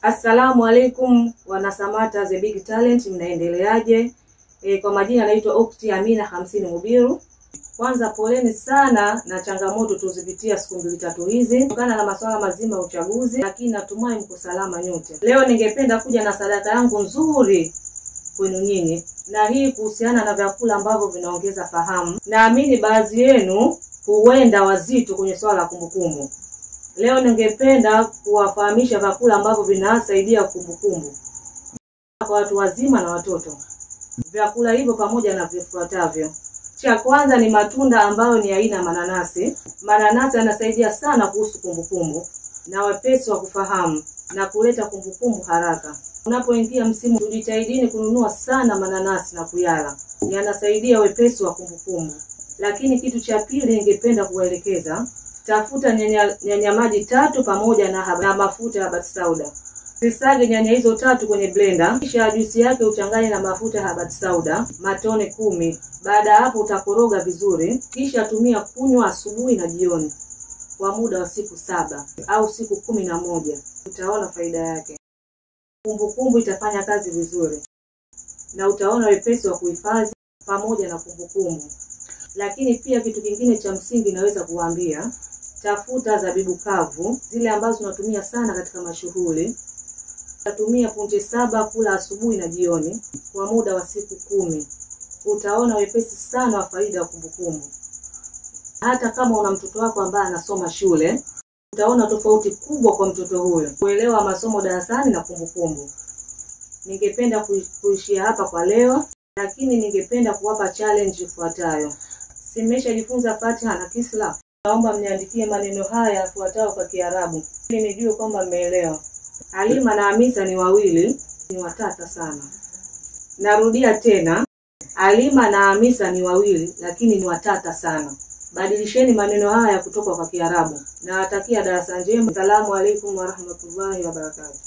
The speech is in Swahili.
Assalamu alaikum wanasamata The Big Talent, mnaendeleaje? Kwa majina naitwa Okti Amina Hamsini Mubiru. Kwanza poleni sana na changamoto tuzipitia siku 2-3 hizi kutokana na masuala mazima ya uchaguzi, lakini natumai mko salama nyote. Leo ningependa kuja na sadaka yangu nzuri kwenu nyinyi, na hii kuhusiana na vyakula ambavyo vinaongeza fahamu. Naamini baadhi yenu huenda wazito kwenye swala la kumbukumbu. Leo ningependa kuwafahamisha vyakula ambavyo vinasaidia kumbukumbu kwa watu wazima na watoto. Vyakula hivyo pamoja na vifuatavyo. Cha kwanza ni matunda ambayo ni aina mananasi. Mananasi yanasaidia sana kuhusu kumbukumbu na wepesi wa kufahamu na kuleta kumbukumbu haraka. Unapoingia msimu, tujitahidini kununua sana mananasi na kuyala. Yanasaidia wepesi wa kumbukumbu. Lakini kitu cha pili ningependa kuwaelekeza, tafuta nyanya maji 3 pamoja na mafuta ya batsauda. Sisage nyanya hizo 3 kwenye blender, kisha juisi yake uchanganye na mafuta ya batsauda matone 10. Baada hapo utakoroga vizuri, kisha tumia kunywa asubuhi na jioni kwa muda wa siku 7 au siku 11. Utaona faida yake. Kumbukumbu itafanya kazi vizuri na utaona wepesi wa kuhifadhi pamoja na kumbukumbu. Lakini pia kitu kingine cha msingi naweza kuwaambia, tafuta zabibu kavu, zile ambazo tunatumia sana katika mashughuli. Utatumia punje 7 kula asubuhi na jioni kwa muda wa siku 10. Utaona wepesi sana wa faida ya kumbukumbu. Hata kama una mtoto wako ambaye anasoma shule, utaona tofauti kubwa kwa mtoto huyo kuelewa masomo darasani na kumbukumbu. Ningependa kuishia hapa kwa leo, lakini ningependa kuwapa challenge ifuatayo. Simeshajifunza Fatiha na Kisla. Naomba mniandikie maneno haya yafuatayo kwa Kiarabu ili nijue kwamba mmeelewa. Halima na Hamisa ni wawili, ni watata sana. Narudia tena, Halima na Hamisa ni wawili lakini ni watata sana. Badilisheni maneno haya kutoka kwa Kiarabu. Nawatakia darasa njema. Asalamu alaykum wa rahmatullahi wa barakatuh.